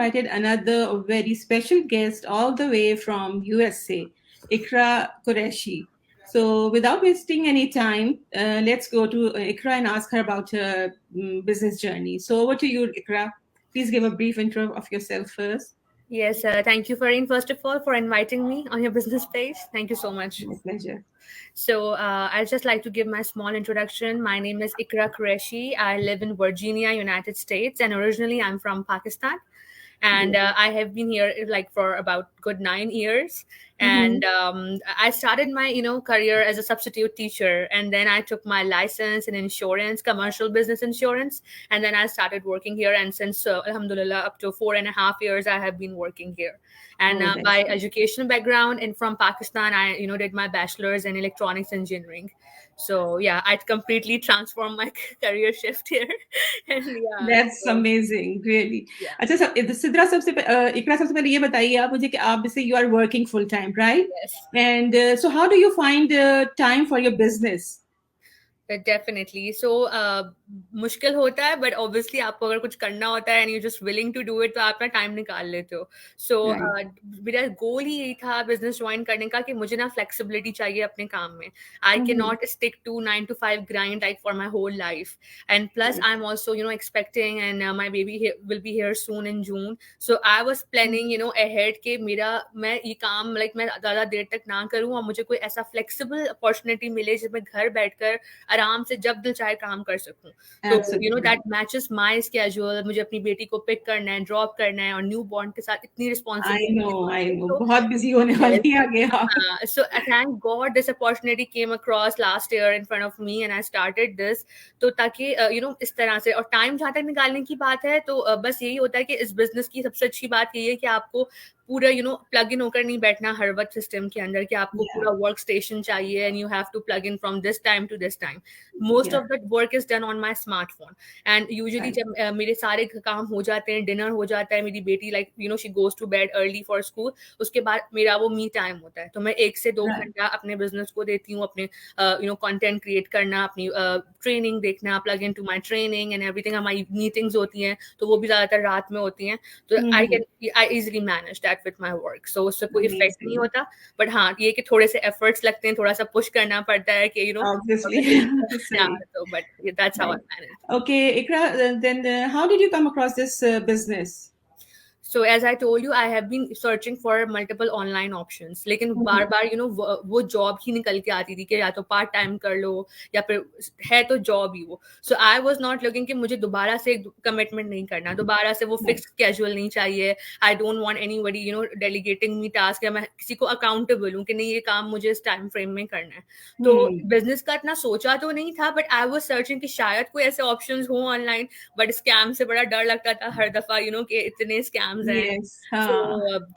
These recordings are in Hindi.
invited another very special guest all the way from USA, Ikra Qureshi. So without wasting any time, let's go to Ikra and ask her about her business journey. So over to you, Ikra. Please give a brief intro of yourself first. Yes, thank you, Fareen, first of all, for inviting me on your business page. Thank you so much. My pleasure. So, I'd just like to give my small introduction. My name is Ikra Qureshi. I live in Virginia, United States, and originally I'm from Pakistan. And I have been here like for about good 9 years. Mm-hmm. And I started my career as a substitute teacher, and then I took my license in insurance, commercial business insurance, and then I started working here. And since Alhamdulillah, up to 4.5 years, I have been working here. And Oh, by that's education background, and from Pakistan, I did my bachelor's in electronics engineering. So yeah, I'd completely transformed my career shift here. And yeah, That's so amazing, really. yeah. अच्छा सब सिद्रा इकरा सबसे पहले ये बताइए आप मुझे कि आप जैसे you are working full time, right? Yes. And so how do you find time for your business? Definitely so मुश्किल होता है, बट ऑब्वियसली आपको अगर कुछ करना होता है and you just willing to do it, तो आप अपना टाइम निकाल लेते हो. सो Right. मेरा गोल ही यही था बिजनेस ज्वाइन करने का कि मुझे ना फ्लेक्सिबिलिटी चाहिए अपने काम में. I can Mm-hmm. Not stick to 9 to 5 grind like for my whole life. And plus Right. I am also expecting, and my baby will be here soon in June. So I was planning ahead के मैं ये काम लाइक मैं ज़्यादा देर तक ना करूँ, और मुझे कोई ऐसा फ्लेक्सिबल अपॉर्चुनिटी मिले जिसमें घर बैठकर आराम से जब दिल चाहे काम कर सकूं. तो Absolutely. That matches my schedule. मुझे अपनी बेटी को पिक करना है, ड्रॉप करना है, और न्यू बॉर्न के साथ इतनी रिस्पॉन्सिबिलिटी. I know. बहुत busy होने Yes. वाली है आगे आप. So thank God this opportunity came across last year in front of me, and I started this. तो ताकि इस तरह से, और टाइम जहाँ तक निकालने की बात है, तो बस यही होता है कि इस बिजनेस की सबसे अच्छी बात यही है कि आपको पूरा प्लग इन होकर नहीं बैठना हर वक्त सिस्टम के अंदर, कि आपको Yeah. पूरा वर्क स्टेशन चाहिए, and you have to plug in from this time to this time. Most Yeah. Of that work is done on my smartphone. And usually Right. जब मेरे सारे काम हो जाते हैं, डिनर हो जाता है, मेरी बेटी like she goes to bed early for school, उसके बाद मेरा वो मी टाइम होता है. तो मैं 1 से 2 Right. घंटा अपने बिजनेस को देती हूँ, अपने कंटेंट क्रिएट करना, अपनी ट्रेनिंग देखना, plug in to my training and everything. हमारी मीटिंग्स होती हैं तो वो भी ज्यादातर रात में होती हैं. तो I easily manage that with my work. So उससे कोई इफेक्ट नहीं Amazing. होता. बट हाँ, ये कि थोड़े से एफर्ट्स लगते हैं, थोड़ा सा पुश करना पड़ता है कि Obviously. yeah, Sorry. so but that's how I Right. manage. Okay, Ikra, then how did you come across this business? So as I told you, I have been searching for multiple online options. लेकिन बार बार वो जॉब ही निकल के आती थी कि या तो पार्ट टाइम कर लो, या फिर है तो जॉब ही वो. सो आई वॉज नॉट लुकिंग कि मुझे दोबारा से कमिटमेंट नहीं करना, दोबारा से वो फिक्स कैजुअल नहीं चाहिए. I don't want anybody delegating me task, या मैं किसी को अकाउंटेबल हूँ कि नहीं ये काम मुझे इस टाइम फ्रेम में करना है. तो बिजनेस का इतना सोचा तो नहीं था, बट आई वॉज सर्चिंग कि शायद कोई ऐसे ऑप्शंस हो ऑनलाइन. बट स्कैम से बड़ा डर लगता था हर दफा कि इतने स्कैम्स हैं. Yes. So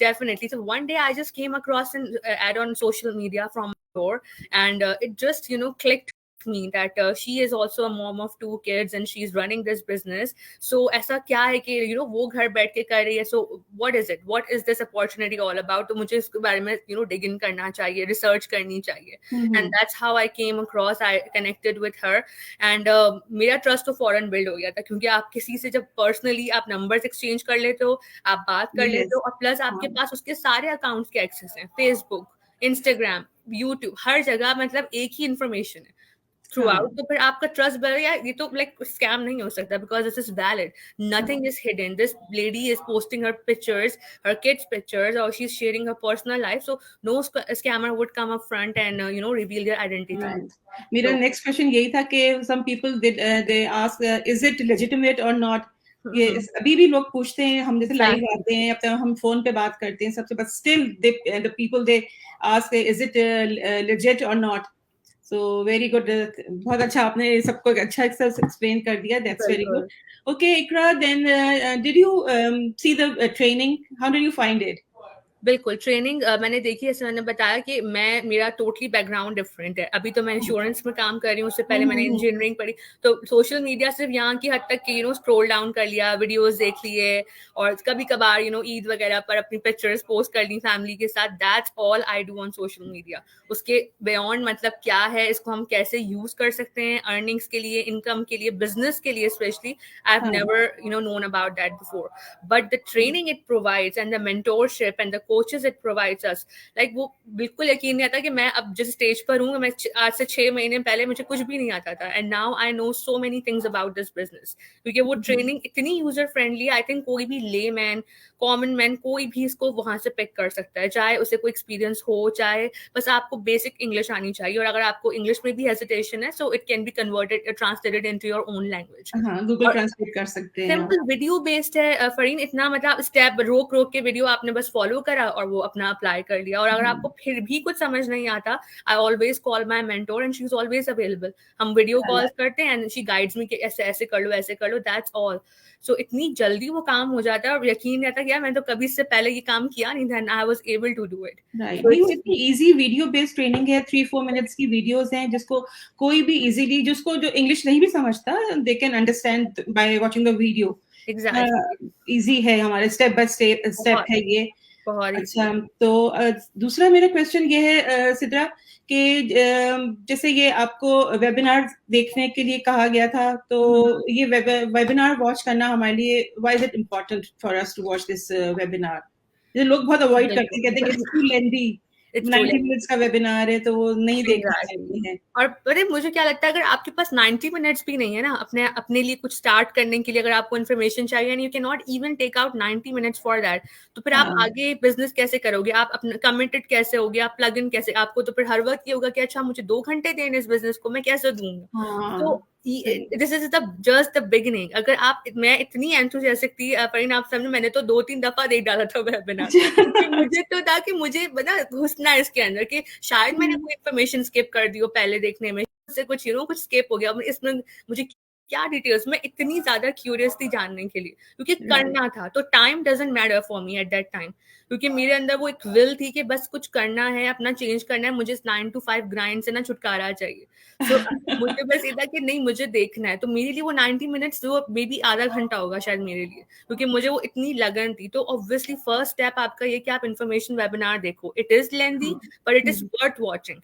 definitely. So one day I just came across an ad on social media from her, and it just clicked with me that she is also a mom of 2 kids and she's running this business. So ऐसा क्या है कि वो घर बैठ के कर रही है. So what is it? What is this opportunity all about? तो मुझे इसके बारे में dig in करना चाहिए, research करनी चाहिए. And that's how I came across. I connected with her, and मेरा ट्रस्ट तो फौरन बिल्ड हो गया था, क्योंकि आप किसी से जब पर्सनली आप नंबर्स एक्सचेंज कर लेते हो, आप बात कर लेते हो, और प्लस आपके पास उसके सारे अकाउंट्स के एक्सेस हैं, फेसबुक, इंस्टाग्राम, यूट्यूब, हर जगह मतलब एक ही इंफॉर्मेशन है थ्रू आउट. तो फिर आपका ट्रस्ट बढ़ गया. ये तो लाइक स्कैम नहीं हो सकता, because this is valid. Nothing is hidden. This lady is posting her pictures, her kids pictures, और she is sharing her personal life. So no scammer would come up front and reveal their identity. Right. मेरा नेक्स्ट क्वेश्चन यही था कि some people did they ask is it legitimate or not. ये अभी भी लोग पूछते हैं, हम जैसे लाइव आते हैं, अब तो हम फोन पे बात करते हैं सबसे, but still the people they ask is it legit or not. So very good. बहुत अच्छा आपने सबको अच्छा एक्सप्लेन कर दिया. That's very good. Okay, Ikra, then did you see the training? How did you find it? बिल्कुल, ट्रेनिंग मैंने देखी, जैसे मैंने बताया कि मेरा टोटली बैकग्राउंड डिफरेंट है। अभी तो मैं इंश्योरेंस में काम कर रही हूँ, उससे पहले मैंने इंजीनियरिंग पढ़ी। तो सोशल मीडिया सिर्फ यहाँ की हद तक कि स्क्रॉल डाउन कर लिया, वीडियोस देख लिए, और कभी-कभार ईद वगैरह पर अपनी पिक्चर्स पोस्ट कर ली फैमिली के साथ। That's all I do on social media. उसके बियॉन्ड मतलब क्या है, इसको हम कैसे यूज़ कर सकते हैं अर्निंग्स के लिए, इनकम के लिए, बिज़नेस के लिए specially, I have never known about that before. But the training it provides and the mentorship and the coaches it provides us, like वो बिल्कुल यकीन नहीं आता कि मैं अब जिस स्टेज पर हूँ, मैं आज से 6 महीने पहले मुझे कुछ भी नहीं आता था, and now I know so many things about this business, क्योंकि वो ट्रेनिंग इतनी यूजर फ्रेंडली, आई थिंक कोई भी ले मैन, कॉमन मैन, कोई भी इसको वहां से पिक कर सकता है, चाहे उसे कोई एक्सपीरियंस हो, चाहे बस आपको बेसिक इंग्लिश आनी चाहिए, और अगर आपको इंग्लिश में भी हेजिटेशन है, so it can be converted, translated into your own language. हाँ, गूगल ट्रांसलेट कर सकते हैं आप। सिंपल वीडियो बेस्ड है फरीन, इतना मतलब स्टेप रोक रोक के वीडियो आपने बस फॉलो करा और वो अपना अप्लाई कर लिया। और अगर आपको फिर भी कुछ समझ नहीं आता, I always call my mentor and she is always available. हम वीडियो कॉल्स करते हैं एंड शी गाइड्स मी कि ऐसे ऐसे कर लो, ऐसे कर लो, दैट्स ऑल। सो इतनी जल्दी वो काम हो जाता है, और यकीन नहीं आता कि यार मैं तो कभी इससे पहले ये काम किया नहीं था, and I was able to do it. Right, नहीं, वो इतनी इजी वीडियो बेस्ड ट्रेनिंग है, 3-4 मिनट्स की वीडियोस हैं, जिसको कोई भी इजीली, जिसको जो इंग्लिश नहीं भी समझता, they can understand by watching the video. Exactly, easy है, हमारे स्टेप बाय स्टेप है ये। बहुत अच्छा, तो दूसरा मेरा क्वेश्चन ये है सिद्रा, कि जैसे ये आपको वेबिनार देखने के लिए कहा गया था, तो ये वेबिनार वॉच करना हमारे लिए, why is it important for us to watch this webinar? ये लोग बहुत अवॉइड करते हैं, कहते हैं कि इट्स टू लेंथी, 90 मिनट्स का वेबिनार है, तो वो नहीं देखना चाहिए है। और अरे मुझे क्या लगता है, अगर आपके पास 90 मिनट्स भी नहीं है ना अपने अपने लिए कुछ स्टार्ट करने के लिए, अगर आपको इन्फॉर्मेशन चाहिए and you can not even take out 90 minutes for that, तो फिर आप आगे बिजनेस कैसे करोगे? आप अपना कमिटेड कैसे होगे? आप प्लग इन कैसे? आपको तो फिर हर वक्त ये होगा कि अच्छा मुझे 2 घंटे देने इस बिजनेस को, मैं कैसे दूंगा? तो this is the just the beginning. अगर आप, मैं इतनी एंथुसियास्टिक थी परिन, आप समझे, मैंने तो 2-3 दफा देख डाला था वेबिनार, क्योंकि मुझे तो था कि मुझे बना घुसना है इसके अंदर, कि शायद मैंने कोई इन्फॉर्मेशन स्किप कर दी हो पहले देखने में, से कुछ कुछ स्किप हो गया इसमें, मुझे क्या डिटेल्स, मैं इतनी ज्यादा क्यूरियस थी जानने के लिए, क्योंकि करना था। तो time doesn't matter for me at that time, क्योंकि मेरे अंदर वो एक विल थी कि बस कुछ करना है, अपना चेंज करना है, मुझे इस 9 to 5 ग्राइंड से ना छुटकारा चाहिए। सो मुझे बस ये था कि नहीं, मुझे देखना है। तो मेरे लिए वो 90 मिनट्स जो मे बी आधा घंटा होगा शायद मेरे लिए, क्योंकि मुझे वो इतनी लगन थी। तो ऑब्वियसली फर्स्ट स्टेप आपका ये कि आप इन्फॉर्मेशन वेबिनार देखो। It is lengthy but it is worth watching.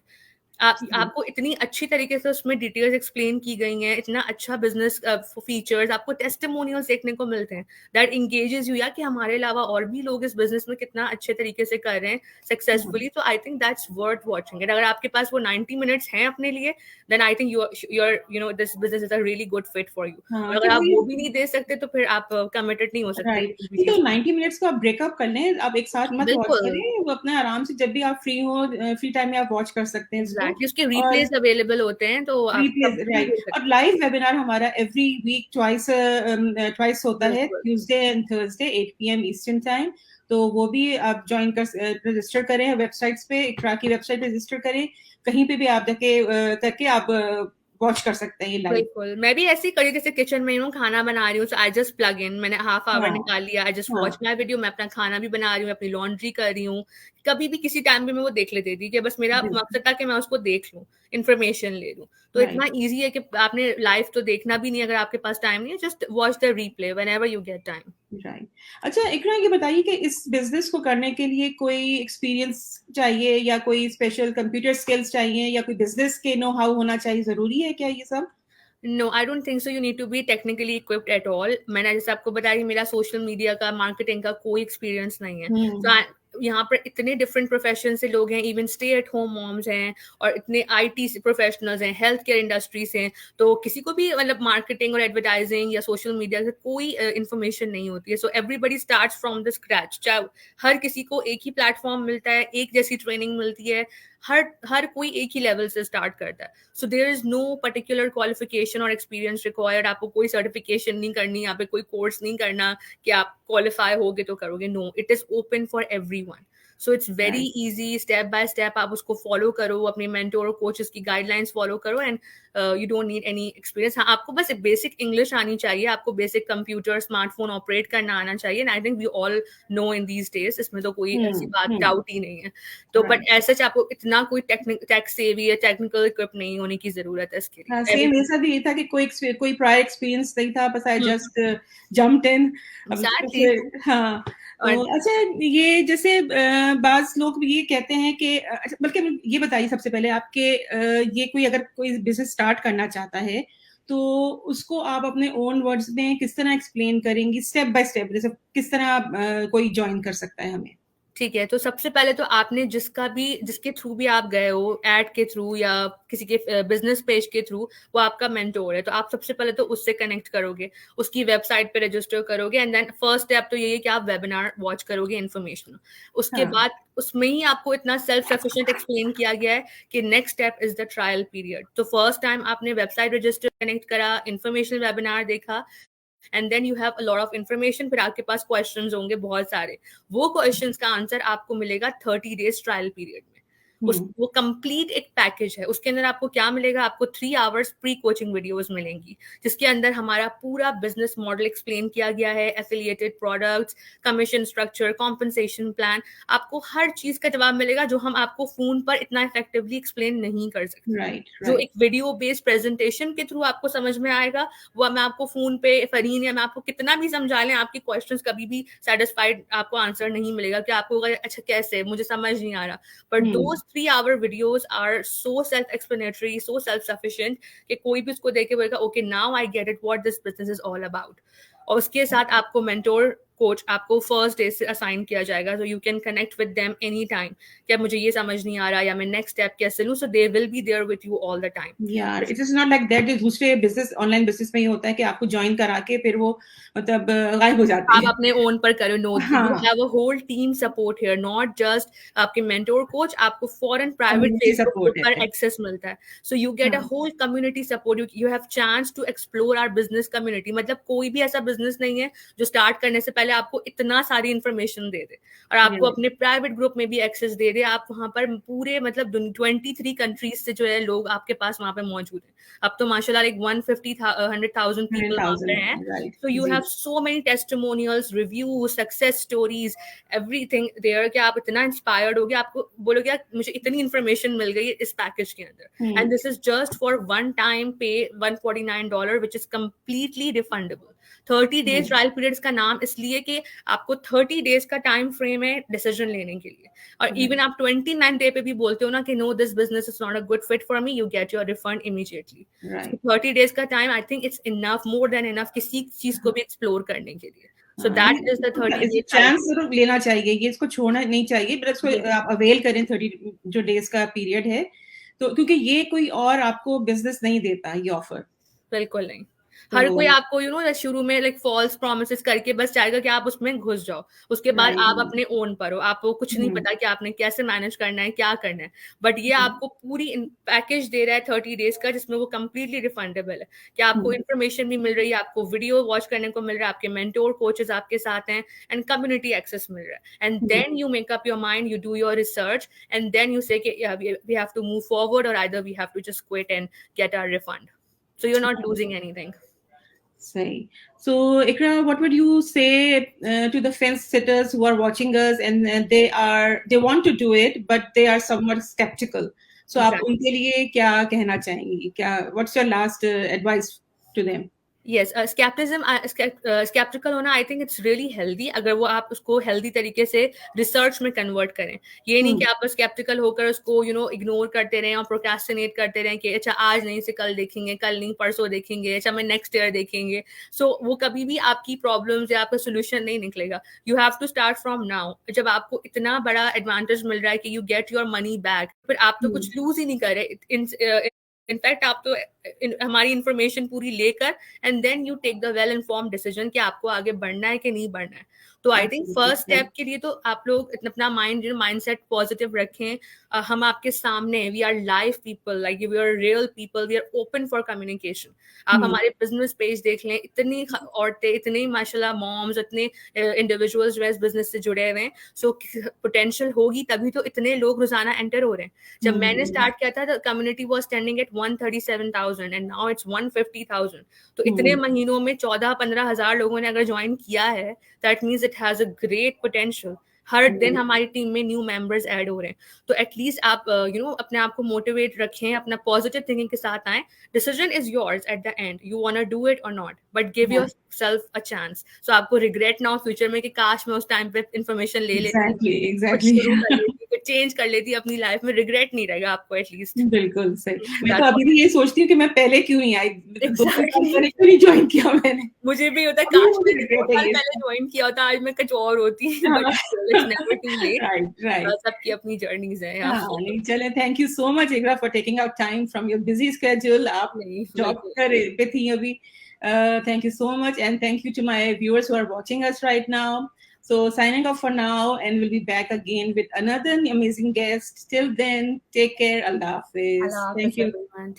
आपको इतनी अच्छी तरीके से उसमें डिटेल्स एक्सप्लेन की गई हैं, इतना अच्छा बिजनेस फीचर्स, आपको टेस्टिमोनियल्स देखने को मिलते हैं दैट इंगेजेस यू, या कि हमारे अलावा और भी लोग इस बिजनेस में कितना अच्छे तरीके से कर रहे हैं सक्सेसफुली। तो I think that's worth watching it. अगर आपके पास वो 90 मिनट्स हैं अपने लिए, then I think your this business is a really good fit for you. और अगर आप वो भी नहीं दे सकते, तो फिर आप कमिटेड नहीं हो सकते। राइट, तो 90 मिनट्स को आप ब्रेकअप कर लें, आप एक साथ मत वॉच करें, वो अपना आराम से जब भी आप फ्री हो, फ्री टाइम में आप वॉच कर सकते हैं इसको। उसके रिप्लेस अवेलेबल होते हैं, तो राइट, और लाइव वेबिनार हमारा एवरी वीक ट्वाइस होता है, Tuesday and Thursday 8 PM eastern time. तो वो भी आप ज्वाइन कर, रजिस्टर करें वेबसाइट्स पे, इकरा की वेबसाइट पे रजिस्टर करें, कहीं पे भी आप जाके करके आप वॉच कर सकते हैं ये लाइव। बिल्कुल, मैं भी ऐसी करी, जैसे किचन में खाना बना रही हूँ, so I just plug in, मैंने हाफ आवर निकाल लिया, I just watch my video, मैं अपना खाना भी बना रही हूँ, अपनी लॉन्ड्री कर रही हूँ, कभी भी किसी टाइम पे मैं वो देख लेती थी, कि बस मेरा मकसद था कि मैं उसको देख लूँ, इन्फॉर्मेशन ले लूँ। तो इतना ईजी है कि आपने लाइव तो देखना भी नहीं, अगर आपके पास टाइम नहीं है, just watch the replay whenever you get time. Right. अच्छा इकरा, ये बताइए कि इस बिजनेस को करने के लिए कोई एक्सपीरियंस चाहिए, या कोई स्पेशल कंप्यूटर स्किल्स चाहिए, या कोई बिजनेस के नो हाउ होना चाहिए, जरूरी है क्या ये सब? No, I don't think so, you need to be technically equipped at all. मैंने जैसे आपको बताया कि मेरा सोशल मीडिया का, मार्केटिंग का कोई एक्सपीरियंस नहीं है। तो यहाँ पर इतने डिफरेंट प्रोफेशन से लोग हैं, even stay at home moms हैं, और इतने आईटी प्रोफेशनल्स हैं, हेल्थ केयर इंडस्ट्री से हैं। तो किसी को भी मतलब मार्केटिंग और एडवर्टाइजिंग या सोशल मीडिया से कोई इन्फॉर्मेशन नहीं होती है। So everybody starts from the scratch. चाहे हर किसी को एक ही प्लेटफॉर्म मिलता है, एक जैसी ट्रेनिंग मिलती है, हर कोई एक ही लेवल से स्टार्ट करता है। So there is no particular qualification और एक्सपीरियंस रिक्वायर्ड। आपको कोई सर्टिफिकेशन नहीं करनी, यहाँ पे कोई कोर्स नहीं करना कि आप क्वालिफाई होगे तो करोगे। No, it is open for everyone. So it's very Right. Easy, step by step आप उसको फॉलो करो, अपने मेंटोर और कोचेस की गाइडलाइंस फॉलो करो, and you don't need any experience. हाँ, आपको बस बेसिक इंग्लिश आनी चाहिए, आपको बेसिक कंप्यूटर स्मार्टफोन ऑपरेट करना आना चाहिए, and I think we all know in these days, इसमें तो कोई ऐसी बात डाउट ही नहीं है. तो बट Right. ऐसा आपको इतना कोई टेक सेवी या टेक्निकल इक्विप नहीं होने की जरूरत है इसके हाँ, लिए. सेम मेरे साथ भी ये था कि कोई प्रायर एक्सपीरियंस नहीं था, बस आई जस्ट जम्प्ड इन. अब एग्जैक्टली. फिर हाँ. तो और अच्छा, ये जैसे बाज लोग भी ये कहते हैं कि अच्छा, बल्कि ये बताइए सबसे पहले आपके ये कोई अगर कोई बिजनेस स्टार्ट करना चाहता है तो उसको आप अपने ओन वर्ड्स में किस तरह एक्सप्लेन करेंगी, स्टेप बाय स्टेप, जैसे किस तरह कोई ज्वाइन कर सकता है हमें? ठीक है, तो सबसे पहले तो आपने जिसके थ्रू भी आप गए हो, एड के थ्रू या किसी के बिजनेस पेज के थ्रू, वो आपका मेंटोर है, तो आप सबसे पहले तो उससे कनेक्ट करोगे, उसकी वेबसाइट पे रजिस्टर करोगे, एंड देन फर्स्ट स्टेप तो यही है कि आप वेबिनार वॉच करोगे इन्फॉर्मेशन. उसके हाँ. बाद उसमें ही आपको इतना सेल्फ सफिशिएंट एक्सप्लेन किया गया है कि next step is the trial period. तो फर्स्ट टाइम आपने वेबसाइट रजिस्टर कनेक्ट करा, इन्फॉर्मेशन वेबिनार देखा, and then you have a lot of information, फिर आपके पास क्वेश्चंस होंगे बहुत सारे. वो क्वेश्चंस का आंसर आपको मिलेगा 30 डेज ट्रायल पीरियड में. वो कंप्लीट एक पैकेज है. उसके अंदर आपको क्या मिलेगा? आपको 3 आवर्स प्री कोचिंग वीडियोस मिलेंगी, जिसके अंदर हमारा पूरा बिजनेस मॉडल एक्सप्लेन किया गया है, affiliated products, commission structure, compensation plan. आपको हर चीज का जवाब मिलेगा जो हम आपको फोन पर इतना इफेक्टिवली एक्सप्लेन नहीं कर सकते. राइट. जो एक वीडियो बेस्ड प्रेजेंटेशन के थ्रू आपको समझ में आएगा, वो मैं आपको फोन पे फरीन या मैं आपको कितना भी समझा लें, आपके क्वेश्चंस कभी भी सेटिस्फाइड आपको आंसर नहीं मिलेगा कि आपको अच्छा कैसे, मुझे समझ नहीं आ रहा. But those 3 hour videos are so self-explanatory, so self-sufficient कि कोई भी उसको देख के बोलेगा okay now I get it what this business is all about. और उसके साथ आपको मेंटोर कोच आपको फर्स्ट डे से असाइन किया जाएगा, so you can connect with them anytime कि अब मुझे ये समझ नहीं आ रहा या मैं नेक्स्ट स्टेप कैसे लूं, so they will be there with you all the time. यार it is not like that. दूसरे बिजनेस, ऑनलाइन बिजनेस में ये होता है कि आपको ज्वाइन करा के फिर वो मतलब गायब हो जाते आप हैं. अपने ओन पर करो. नो, यू हाँ. Have a whole team support here, not just आपके मेंटोर कोच. आपको foreign private community Facebook group support पर है. एक्सेस मिलता है. सो यू गेट अ हाँ. Whole community support. You have chance to explore our business community. मतलब कोई भी ऐसा बिजनेस नहीं है जो स्टार्ट करने से पहले आपको इतना सारी इन्फॉर्मेशन दे दे और आपको अपने प्राइवेट ग्रुप में भी एक्सेस दे दे. आप वहां पर पूरे मतलब 23 कंट्रीज से जो है लोग आपके पास वहां पे मौजूद हैं. अब तो माशाल्लाह like 100,000 पीपल वहां पे हैं. 100,000. राइट. So you जी. have so many testimonials, reviews, success stories, everything there कि आप इतना inspired होगे, आपको बोलोगे यार मुझे इतनी information मिल गई इस पैकेज के अंदर. And this is just for one time pay $149, which is completely refundable. 30 days trial periods का नाम इसलिए कि आपको 30 डेज का टाइम फ्रेम है डिसीजन लेने के लिए. और इवन आप 29 डे पे भी बोलते हो ना कि no this business is not a good fit for me, you get your refund immediately. 30 days का time I think it's enough, more than enough किसी चीज को भी एक्सप्लोर करने के लिए. सो दैट इज द 30 इस डेज चांस जरूर लेना चाहिए, ये इसको छोड़ना नहीं चाहिए, बट इसको आप अवेल करें 30 जो डेज का पीरियड है, तो क्योंकि ये कोई और आपको बिजनेस नहीं देता ये ऑफर. बिल्कुल नहीं. तो हर कोई आपको शुरू में लाइक फॉल्स प्रोमिसेस करके बस चाहेगा कि आप उसमें घुस जाओ. उसके बाद आप अपने ओन पर हो, आपको कुछ नहीं पता कि आपने कैसे मैनेज करना है, क्या करना है. बट ये आपको पूरी पैकेज दे रहा है 30 डेज का, जिसमें वो कंप्लीटली रिफंडेबल है कि आपको इन्फॉर्मेशन भी मिल रही है, आपको वीडियो वॉच करने को मिल रहा है, आपके मेंटोर कोचेस आपके साथ हैं, एंड कम्युनिटी एक्सेस मिल रहा है. And then you make up your mind, you do your research, and then you say we have to move forward और either we have to just quit and get our refund. So you're not losing anything. Say. So, Ikra, what would you say to the fence sitters who are watching us and they want to do it, but they are somewhat skeptical? So, आप उनके लिए क्या कहना चाहेंगी? What's your last advice to them? Yes, skeptical होना आई थिंक इट्स रियली हेल्दी, अगर वो आप उसको हेल्दी तरीके से रिसर्च में कन्वर्ट करें. ये नहीं कि आप स्केप्टिकल होकर उसको इग्नोर करते रहें और प्रोक्रेस्टिनेट करते रहें कि अच्छा आज नहीं से कल देखेंगे, कल नहीं परसों देखेंगे, अच्छा मैं नेक्स्ट ईयर देखेंगे. सो वो कभी भी आपकी प्रॉब्लम्स या आपका सोल्यूशन नहीं निकलेगा. You have to start from now. जब आपको इतना बड़ा एडवांटेज मिल रहा है कि you get your money back, फिर आप तो कुछ लूज ही नहीं कर रहे. इनफैक्ट आप तो हमारी इंफॉर्मेशन पूरी लेकर and then you take the well informed decision कि आपको आगे बढ़ना है कि नहीं बढ़ना है. तो I think Absolutely first correct. Step के लिए तो आप लोग अपना माइंडसेट पॉजिटिव रखें. हम आपके सामने, we are live people, like we are real people, we are open for communication. आप हमारे बिजनेस पेज देख लें, इतनी औरतें, इतनी माशाल्लाह मॉम्स, इतने इंडिविजुअल्स जो है इस बिजनेस से जुड़े हुए हैं. सो पोटेंशियल होगी तभी तो इतने लोग रोजाना एंटर हो रहे हैं. जब मैंने स्टार्ट किया था, the community was standing at 137,000 and now it's 150,000. तो इतने महीनों में 14-15 हज़ार लोगों ने अगर ज्वाइन किया है, that means it has a great potential. हर दिन हमारी टीम में न्यू मेंबर्स ऐड हो रहे हैं. तो एटलीस्ट आप अपने आप को मोटिवेट रखें, अपना पॉजिटिव थिंकिंग के साथ आएं. Decision is yours at the end, you want to do it और not, but give yourself a chance. So आपको रिग्रेट ना हो फ्यूचर में कि काश मैं उस टाइम पे इन्फॉर्मेशन ले लेती, कुछ शुरू कर लेती, कुछ चेंज कर लेती अपनी लाइफ में. रिग्रेट नहीं रहेगा आपको एटलीस्ट. बिल्कुल सही. मैं तो अभी भी ये सोचती हूँ कि मैं पहले क्यों नहीं आई, 2 साल पहले क्यों नहीं ज्वाइन किया मैंने. मुझे भी होता है, अभी काश मुझे मैंने 2 रिग्रेट है साल ये. पहले ज्वाइन किया होता, आज मैं कुछ और होती. But it's never too late. Right. सबकी अपनी जर्नीज है. हाँ, नहीं चले. Thank you so much Iqra for taking out time from your busy schedule. आप नहीं, जॉब पे थी अभी. Thank you so much, and thank you to my viewers who are watching us right now. So signing off for now, and we'll be back again with another amazing guest. Till then, take care. Allah Hafiz. Allah Thank Hafiz you. everyone.